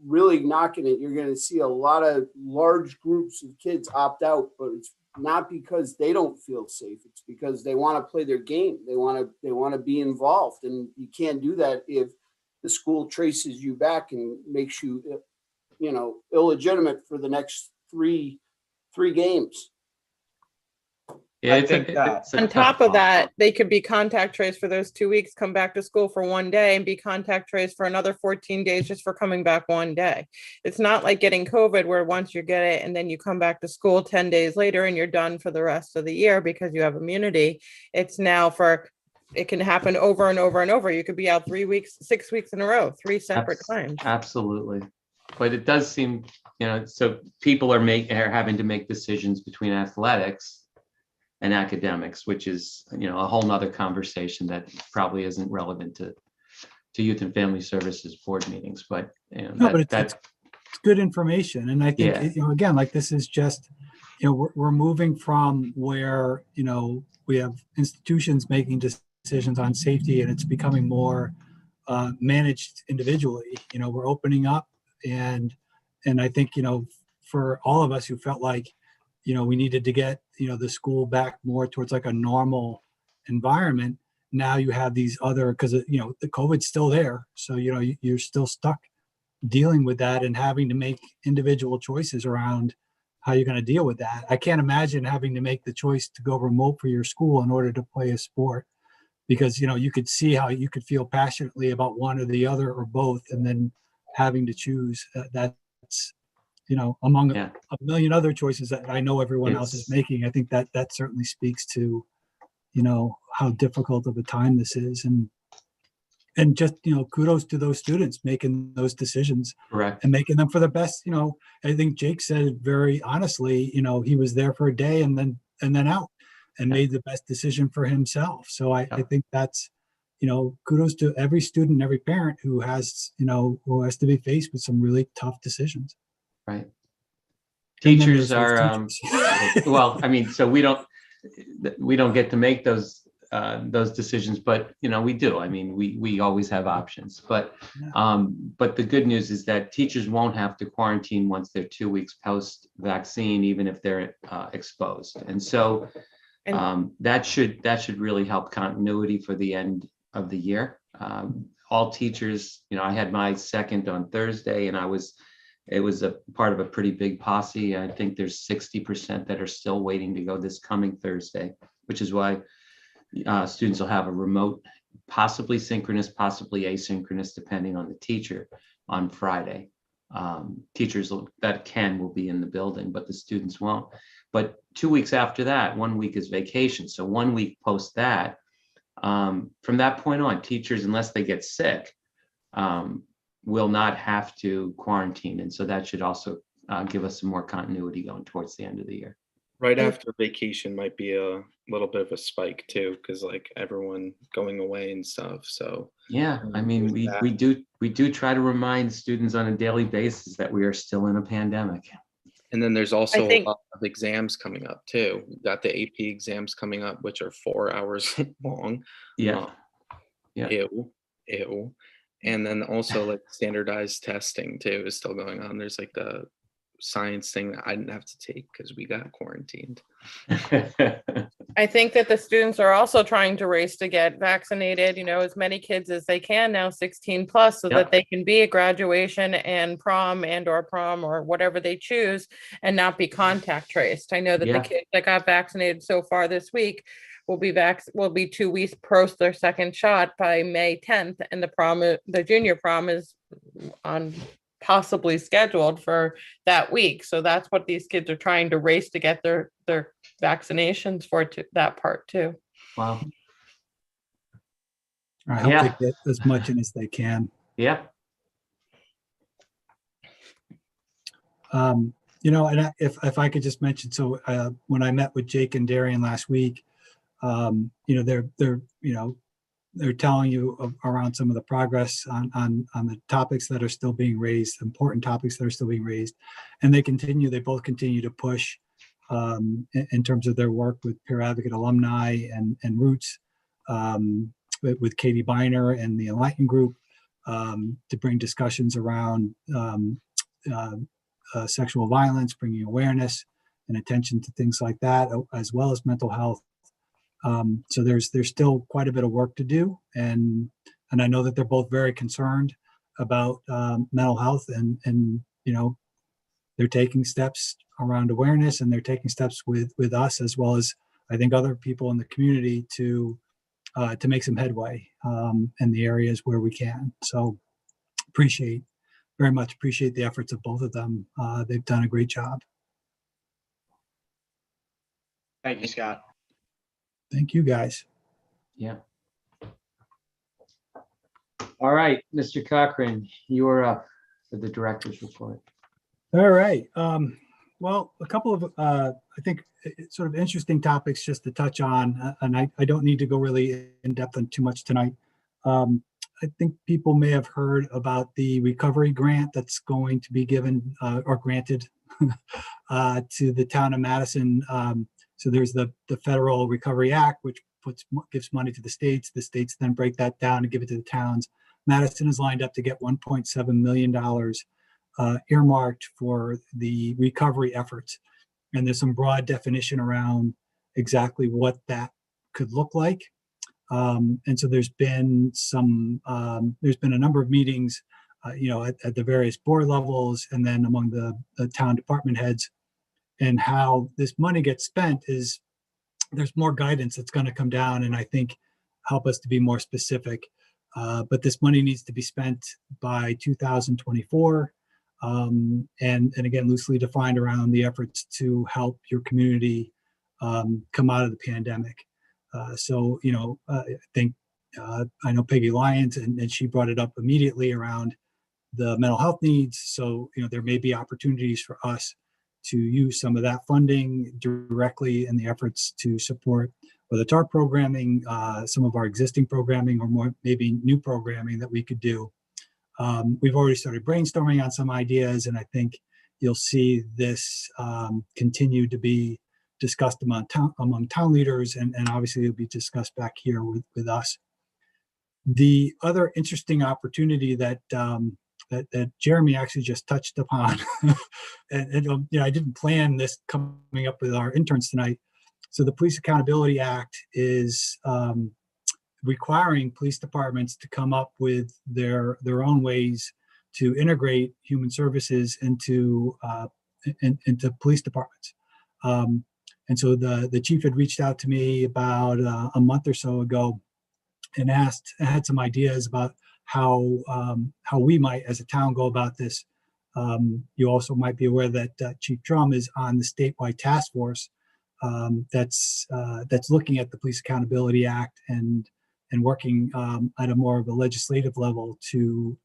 really knocking it. You're going to see a lot of large groups of kids opt out, but it's not because they don't feel safe. It's because they want to play their game. They want to be involved, and you can't do that if the school traces you back and makes you, illegitimate for the next three games. yeah, I think that On top of that, they could be contact traced for those 2 weeks, come back to school for 1 day, and be contact traced for another 14 days just for coming back 1 day. It's not like getting COVID where once you get it and then you come back to school 10 days later and you're done for the rest of the year because you have immunity. It's now it can happen over and over and over. You could be out 3 weeks, 6 weeks in a row, 3 separate times. Absolutely. But it does seem, so people are having to make decisions between athletics and academics, which is, a whole nother conversation that probably isn't relevant to Youth and Family Services board meetings. But it's good information, and I think again, like this is just, we're moving from where we have institutions making decisions on safety, and it's becoming more managed individually. We're opening up, and I think for all of us who felt like we needed to get the school back more towards like a normal environment. Now you have these other, because the COVID's still there, so you're still stuck dealing with that and having to make individual choices around how you're going to deal with that. I can't imagine having to make the choice to go remote for your school in order to play a sport, because you could see how you could feel passionately about one or the other or both, and then having to choose. That's among a million other choices that I know everyone else is making. I think that certainly speaks to, how difficult of a time this is, and just, kudos to those students making those decisions. Correct. And making them for the best. I think Jake said very honestly, he was there for a day and then out, and made the best decision for himself. So I think that's, kudos to every student, every parent who has to be faced with some really tough decisions. Right. Teachers are, well, I mean, so we don't get to make those decisions, but we do. I mean, we always have options, but the good news is that teachers won't have to quarantine once they're 2 weeks post-vaccine, even if they're exposed. And so that should really help continuity for the end of the year. All teachers, I had my second on Thursday, and it was a part of a pretty big posse. I think there's 60% that are still waiting to go this coming Thursday, which is why students will have a remote, possibly synchronous, possibly asynchronous, depending on the teacher, on Friday. Teachers will be in the building, but the students won't. But 2 weeks after that, 1 week is vacation. So 1 week post that, from that point on, teachers, unless they get sick, will not have to quarantine. And so that should also give us some more continuity going towards the end of the year. Right after vacation might be a little bit of a spike too, because like everyone going away and stuff. So yeah, I mean, we do try to remind students on a daily basis that we are still in a pandemic. And then there's also a lot of exams coming up too. We've got the AP exams coming up, which are 4 hours long. Yeah. Ew. And then also like standardized testing too is still going on. There's like the science thing that I didn't have to take because we got quarantined. I think that the students are also trying to race to get vaccinated, as many kids as they can now, 16 plus, so Yep. that they can be at graduation and prom or whatever they choose and not be contact traced. I know that Yeah. the kids that got vaccinated so far this week will be 2 weeks post their second shot by May 10th. And the junior prom is on possibly scheduled for that week. So that's what these kids are trying to race to get their vaccinations for that part too. Wow. I hope Yeah. they get as much in as they can. Yeah. And if I could just mention, so when I met with Jake and Darian last week, they're telling you around some of the progress on the topics that are still being raised, important topics that are still being raised, and they both continue to push in terms of their work with peer advocate alumni and Roots, with Katie Biner and the Enlighten Group, to bring discussions around sexual violence, bringing awareness and attention to things like that, as well as mental health. So there's still quite a bit of work to do, and I know that they're both very concerned about mental health, and they're taking steps around awareness, and they're taking steps with us as well as I think other people in the community to make some headway in the areas where we can. So very much appreciate the efforts of both of them. They've done a great job. Thank you, Scott. Thank you, guys. Yeah. All right, Mr. Cochran, you're up for the director's report. All right. Well, a couple of, I think, sort of interesting topics just to touch on, and I don't need to go really in depth on too much tonight. I think people may have heard about the recovery grant that's going to be given or granted to the town of Madison. So there's the Federal Recovery Act, which gives money to the states. The states then break that down and give it to the towns. Madison is lined up to get $1.7 million earmarked for the recovery efforts. And there's some broad definition around exactly what that could look like. And so there's been a number of meetings, at the various board levels, and then among the town department heads. And how this money gets spent is there's more guidance that's going to come down and I think help us to be more specific. But this money needs to be spent by 2024. And again, loosely defined around the efforts to help your community come out of the pandemic. I think I know Peggy Lyons, and she brought it up immediately around the mental health needs. So, there may be opportunities for us to use some of that funding directly in the efforts to support whether it's our programming, some of our existing programming, or more maybe new programming that we could do. We've already started brainstorming on some ideas, and I think you'll see this continue to be discussed among town leaders, and obviously it'll be discussed back here with us. The other interesting opportunity that Jeremy actually just touched upon, and I didn't plan this coming up with our interns tonight. So the Police Accountability Act is requiring police departments to come up with their own ways to integrate human services into police departments. And so the chief had reached out to me about a month or so ago and had some ideas about how we might, as a town, go about this. You also might be aware that Chief Drum is on the statewide task force that's looking at the Police Accountability Act and working at a more of a legislative level to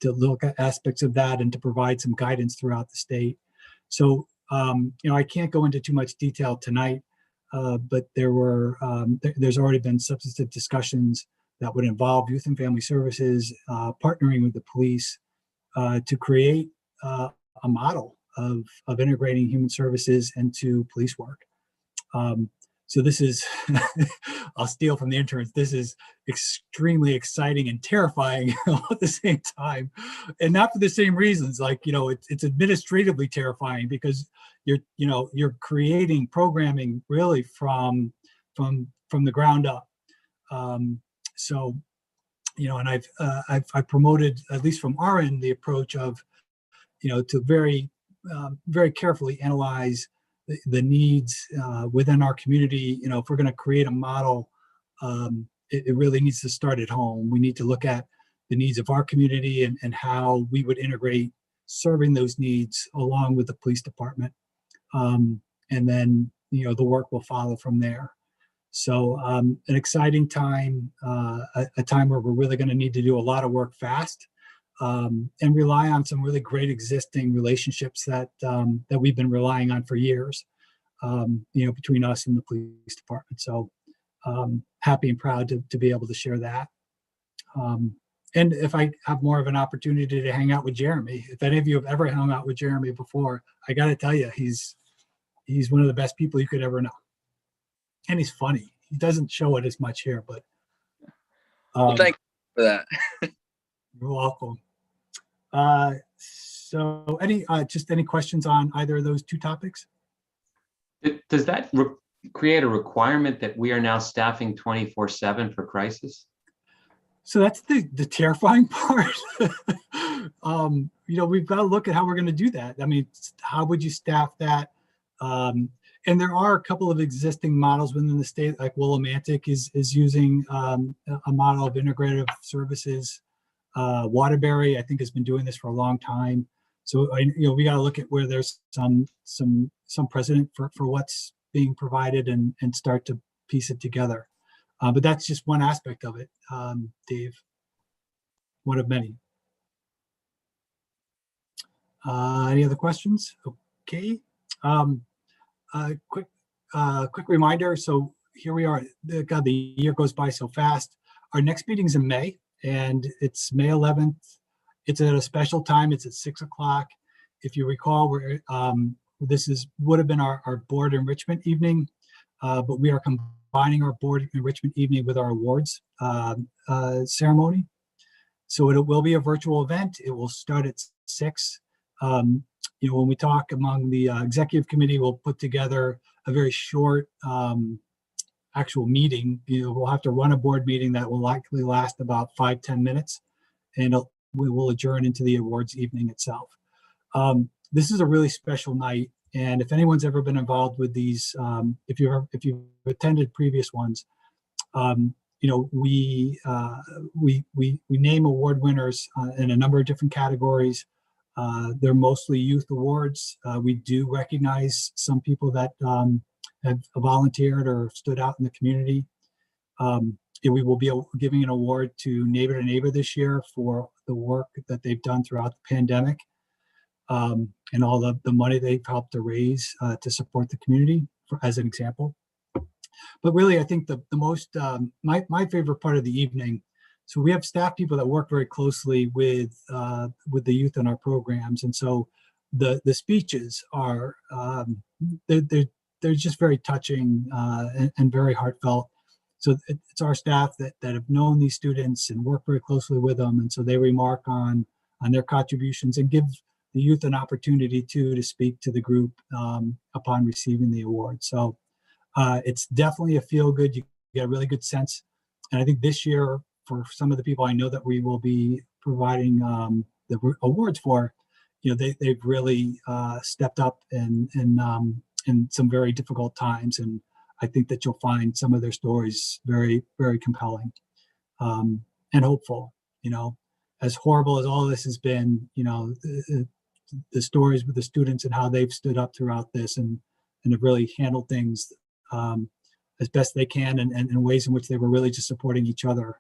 look at aspects of that and to provide some guidance throughout the state. So I can't go into too much detail tonight, but there's already been substantive discussions that would involve Youth and Family Services partnering with the police to create a model of integrating human services into police work. So this is, I'll steal from the interns, this is extremely exciting and terrifying all at the same time. And not for the same reasons, like, it's administratively terrifying because you're creating programming really from the ground up. So, and I've promoted, at least from our end, the approach of, to very carefully analyze the needs within our community. If we're going to create a model, it really needs to start at home. We need to look at the needs of our community and how we would integrate serving those needs along with the police department. And then, the work will follow from there. So an exciting time, a time where we're really going to need to do a lot of work fast. And rely on some really great existing relationships that we've been relying on for years, between us and the police department. So happy and proud to be able to share that. And if I have more of an opportunity to hang out with Jeremy, if any of you have ever hung out with Jeremy before, I got to tell you, he's one of the best people you could ever know. And he's funny. He doesn't show it as much here, but. Well, thank you for that. You're welcome. So any questions on either of those two topics? Does that create a requirement that we are now staffing 24/7 for crisis? So that's the terrifying part. We've got to look at how we're going to do that. I mean, how would you staff that? And there are a couple of existing models within the state, like Willimantic is using a model of integrative services. Waterbury, I think, has been doing this for a long time. So we got to look at where there's some precedent for what's being provided and start to piece it together. But that's just one aspect of it, Dave. One of many. Any other questions? Okay. Quick reminder. So here we are. God, the year goes by so fast. Our next meeting's in May. And it's May 11th. It's at a special time. It's at 6 o'clock. If you recall, would have been our board enrichment evening, but we are combining our board enrichment evening with our awards ceremony. So it will be a virtual event. It will start at 6. When we talk among the executive committee, we'll put together a very short actual meeting. We'll have to run a board meeting that will likely last about 5-10 minutes, and we will adjourn into the awards evening itself. This is a really special night, and if anyone's ever been involved with these, if you've attended previous ones, we name award winners in a number of different categories. They're mostly youth awards. We do recognize some people that have volunteered or stood out in the community. We will be giving an award to Neighbor to Neighbor this year for the work that they've done throughout the pandemic, and all the money they've helped to raise to support the community, as an example. But really, I think the most, my favorite part of the evening, so we have staff people that work very closely with the youth in our programs. And so the speeches are, they're just very touching and very heartfelt. So it's our staff that have known these students and work very closely with them. And so they remark on their contributions and give the youth an opportunity to speak to the group upon receiving the award. So it's definitely a feel good. You get a really good sense. And I think this year, for some of the people I know that we will be providing the awards for, they've really stepped up in some very difficult times. And I think that you'll find some of their stories very, very compelling and hopeful. As horrible as all this has been, the stories with the students and how they've stood up throughout this and have really handled things as best they can, and in ways in which they were really just supporting each other,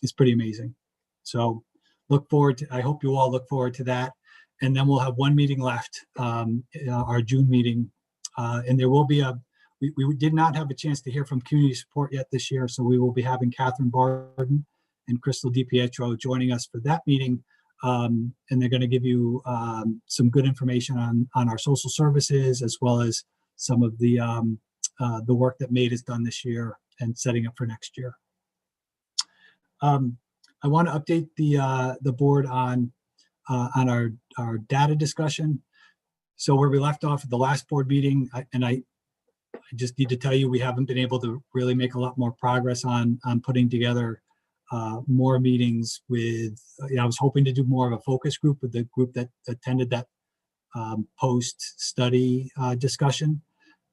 is pretty amazing. So I hope you all look forward to that. And then we'll have one meeting left, our June meeting. And there will be we did not have a chance to hear from community support yet this year. So we will be having Catherine Barden and Crystal DiPietro joining us for that meeting. And they're going to give you some good information on our social services, as well as some of the the work that MAID has done this year and setting up for next year. I want to update the board on our data discussion. So where we left off at the last board meeting, I just need to tell you, we haven't been able to really make a lot more progress on putting together more meetings with, I was hoping to do more of a focus group with the group that attended that post-study discussion.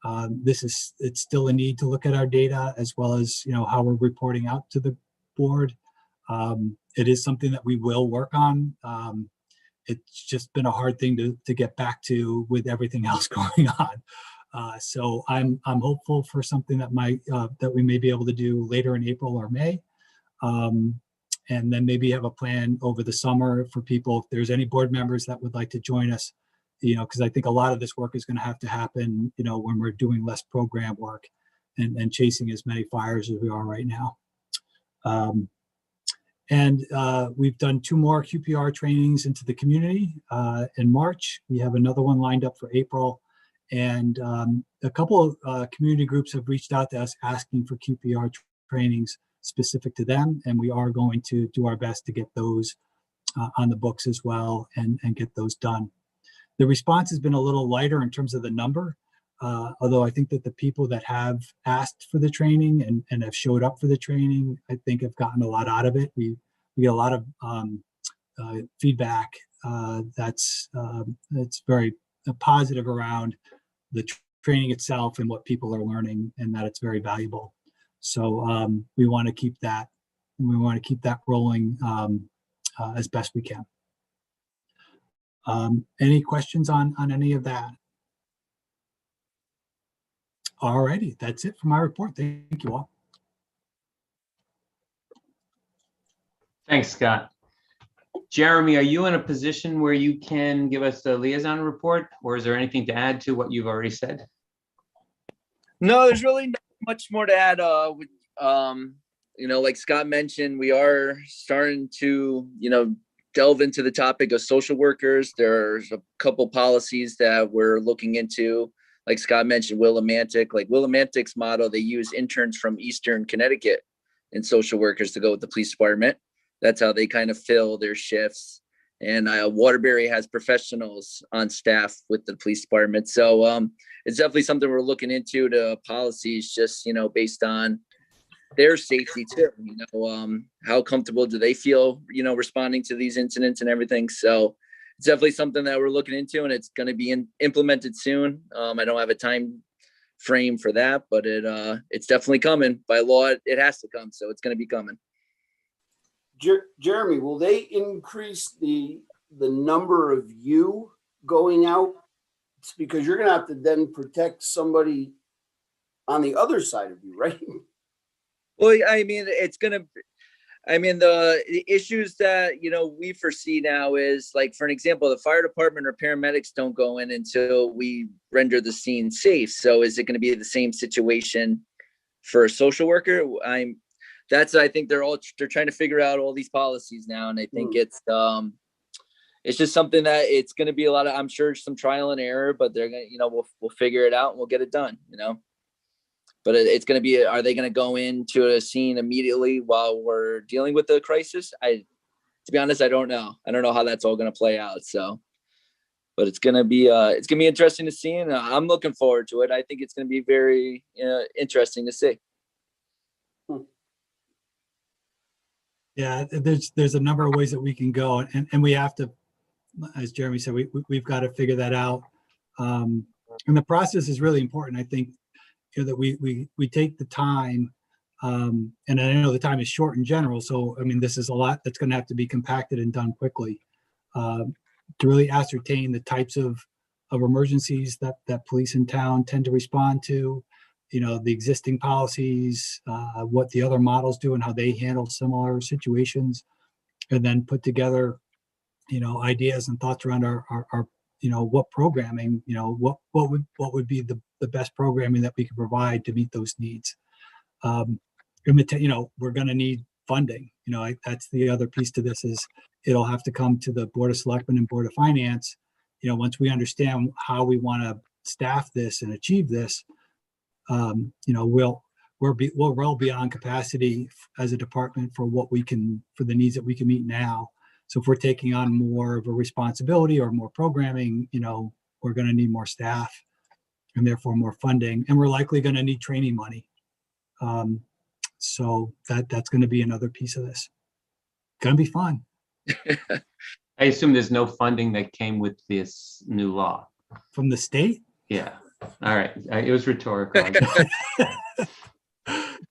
It's still a need to look at our data as well as, how we're reporting out to the board. It is something that we will work on. It's just been a hard thing to get back to with everything else going on. So I'm hopeful for something that we may be able to do later in April or May. And then maybe have a plan over the summer for people, if there's any board members that would like to join us, because I think a lot of this work is going to have to happen, when we're doing less program work and chasing as many fires as we are right now. And we've done 2 more QPR trainings into the community in March. We have another one lined up for April. And a couple of community groups have reached out to us asking for QPR trainings specific to them. And we are going to do our best to get those on the books as well and get those done. The response has been a little lighter in terms of the number, although I think that the people that have asked for the training and have showed up for the training, I think have gotten a lot out of it. We get a lot of feedback that's very positive around the training itself and what people are learning, and that it's very valuable. So we want to keep that. We want to keep that rolling as best we can. Any questions on any of that? All righty, that's it for my report. Thank you all. Thanks, Scott. Jeremy, are you in a position where you can give us a liaison report, or is there anything to add to what you've already said? No, there's really not much more to add. Like Scott mentioned, we are starting to, delve into the topic of social workers. There's a couple policies that we're looking into. Like Scott mentioned, Willimantic. Like Willimantic's motto, they use interns from Eastern Connecticut and social workers to go with the police department. That's how they kind of fill their shifts. And Waterbury has professionals on staff with the police department. So it's definitely something we're looking into, the policies, just, based on their safety too. How comfortable do they feel, responding to these incidents and everything. So it's definitely something that we're looking into, and it's going to be implemented soon. I don't have a time frame for that, but it's definitely coming. By law, it has to come. So it's going to be coming. Jeremy, will they increase the number of you going out? It's because you're going to have to then protect somebody on the other side of you, right? Well, the issues that, we foresee now is, like, for an example, the fire department or paramedics don't go in until we render the scene safe. So is it going to be the same situation for a social worker? I think they're trying to figure out all these policies now. And I think it's just something that it's going to be a lot of, I'm sure, some trial and error, but they're going to, we'll figure it out and we'll get it done, But it's going to be, are they going to go into a scene immediately while we're dealing with the crisis? To be honest, I don't know. I don't know how that's all going to play out. So, but it's going to be interesting to see. And I'm looking forward to it. I think it's going to be very interesting to see. Yeah, there's a number of ways that we can go, and we have to, as Jeremy said, we've got to figure that out. And the process is really important. I think, that we take the time, and I know the time is short in general. So, this is a lot that's going to have to be compacted and done quickly to really ascertain the types of emergencies that police in town tend to respond to, the existing policies, what the other models do and how they handle similar situations, and then put together, ideas and thoughts around our what programming, what would be the best programming that we could provide to meet those needs. We're going to need funding. That's the other piece to this, is it'll have to come to the Board of Selectmen and Board of Finance. Once we understand how we want to staff this and achieve this, You know, we're well beyond capacity as a department for the needs that we can meet now. So if we're taking on more of a responsibility or more programming, you know, we're going to need more staff and therefore more funding, and we're likely going to need training money. So that's going to be another piece of this. Going to be fun. I assume there's no funding that came with this new law. From the state? Yeah. All right. It was rhetorical.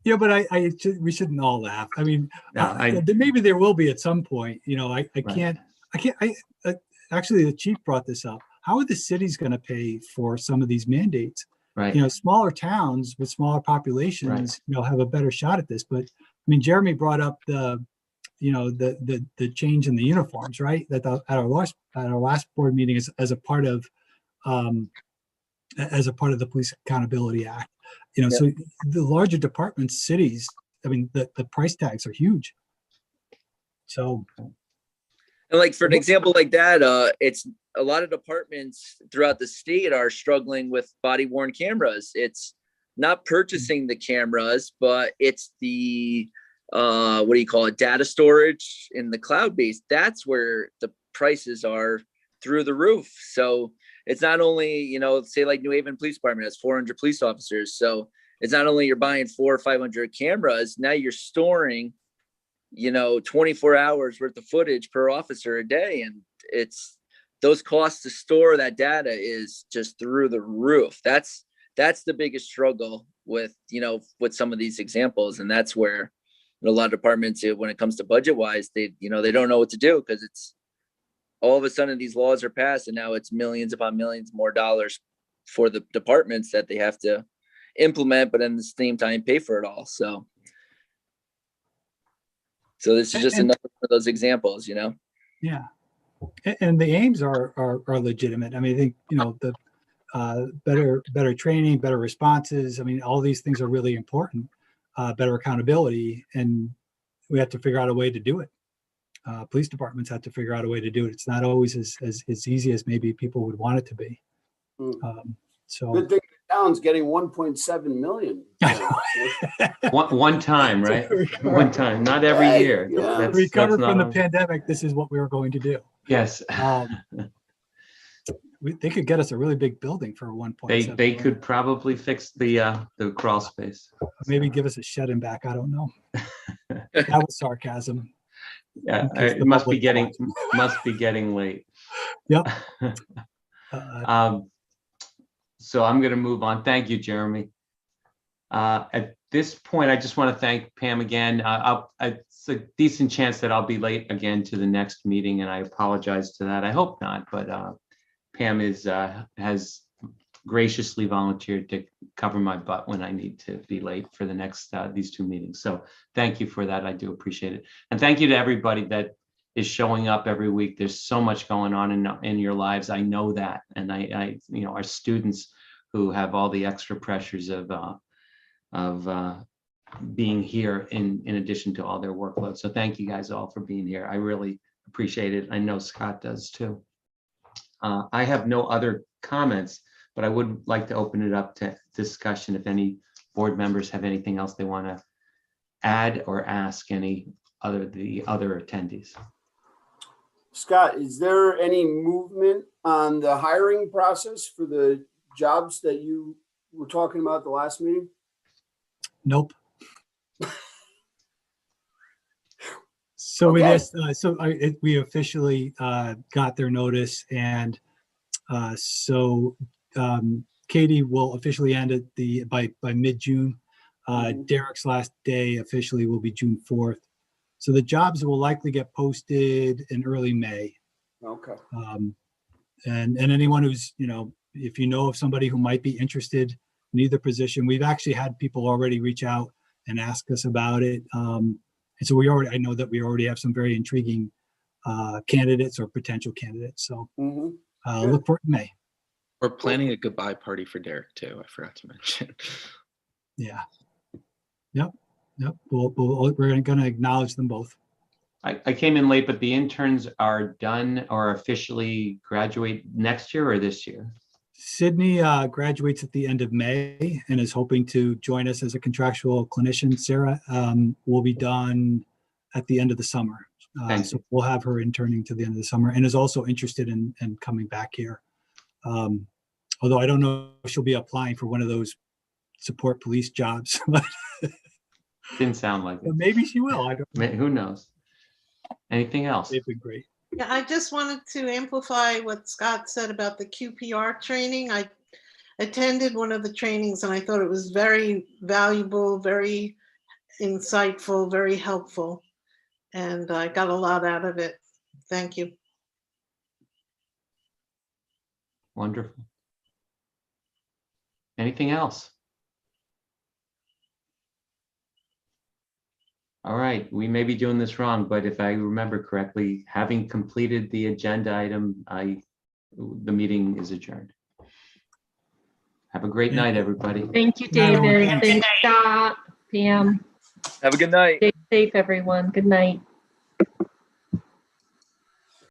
Yeah, but we shouldn't all laugh. I mean, No, maybe there will be at some point. You know, actually, the chief brought this up. How are the cities going to pay for some of these mandates? Right. You know, smaller towns with smaller populations, you know, have a better shot at this. But I mean, Jeremy brought up the change in the uniforms, right? That at our last board meeting as a part of the Police Accountability Act. You know, so the larger departments, cities, I mean, the price tags are huge. So, and like for an example like that, it's a lot of departments throughout the state are struggling with body worn cameras. It's not purchasing the cameras, but it's the what do you call it, data storage in the cloud base. That's where the prices are through the roof. So it's not only, you know, say like New Haven Police Department has 400 police officers. So it's not only you're buying 400 or 500 cameras, now you're storing, you know, 24 hours worth of footage per officer a day. And it's those costs to store that data is just through the roof. That's the biggest struggle with, you know, with some of these examples. And that's where a lot of departments, when it comes to budget wise, they don't know what to do, because it's all of a sudden these laws are passed and now it's millions upon millions more dollars for the departments that they have to implement, but at the same time pay for it all. So this is just another one of those examples, you know? Yeah. And the aims are legitimate. I mean, I think, you know, the better training, better responses. I mean, all these things are really important. Better accountability, and we have to figure out a way to do it. Police departments have to figure out a way to do it. It's not always as easy as maybe people would want it to be. So good thing the town's getting 1.7 million. one time, right? One time, not every year. To recover from the pandemic, this is what we were going to do. Yes. They could get us a really big building for 1.7. They could probably fix the crawl space. Maybe give us a shed in back. I don't know. That was sarcasm. Yeah, it must be getting late. Yep. So I'm going to move on. Thank you, Jeremy. At this point, I just want to thank Pam again. It's a decent chance that I'll be late again to the next meeting, and I apologize to that. I hope not, but Pam has graciously volunteered to cover my butt when I need to be late for the next these two meetings. So thank you for that. I do appreciate it. And thank you to everybody that is showing up every week. There's so much going on in your lives. I know that. And I you know, our students who have all the extra pressures of being here in addition to all their workload. So thank you guys all for being here. I really appreciate it. I know Scott does too. I have no other comments, but I would like to open it up to discussion if any board members have anything else they want to add or ask the other attendees. Scott, is there any movement on the hiring process for the jobs that you were talking about at the last meeting? Nope. So okay. We officially got their notice, and Katie will officially end at by mid-June. Derek's last day officially will be June 4th. So the jobs will likely get posted in early May. Okay. And anyone who's, you know, if you know of somebody who might be interested in either position, we've actually had people already reach out and ask us about it. And so I know that we already have some very intriguing candidates or potential candidates. So look for it in May. We're planning a goodbye party for Derek too. I forgot to mention. Yeah. Yep. We're going to acknowledge them both. I came in late, but the interns are done or officially graduate next year or this year? Sydney graduates at the end of May and is hoping to join us as a contractual clinician. Sarah will be done at the end of the summer. So we'll have her interning to the end of the summer and is also interested in coming back here. Although I don't know if she'll be applying for one of those support police jobs. Didn't sound like it. But maybe she will. I don't know. Who knows? Anything else? They've been great. Yeah, I just wanted to amplify what Scott said about the QPR training. I attended one of the trainings and I thought it was very valuable, very insightful, very helpful. And I got a lot out of it. Thank you. Wonderful. Anything else? All right, we may be doing this wrong, but if I remember correctly, having completed the agenda item, the meeting is adjourned. Have a great night, everybody. Thank you, David. Thanks, Scott, Pam. Have a good night. Stay safe, everyone. Good night.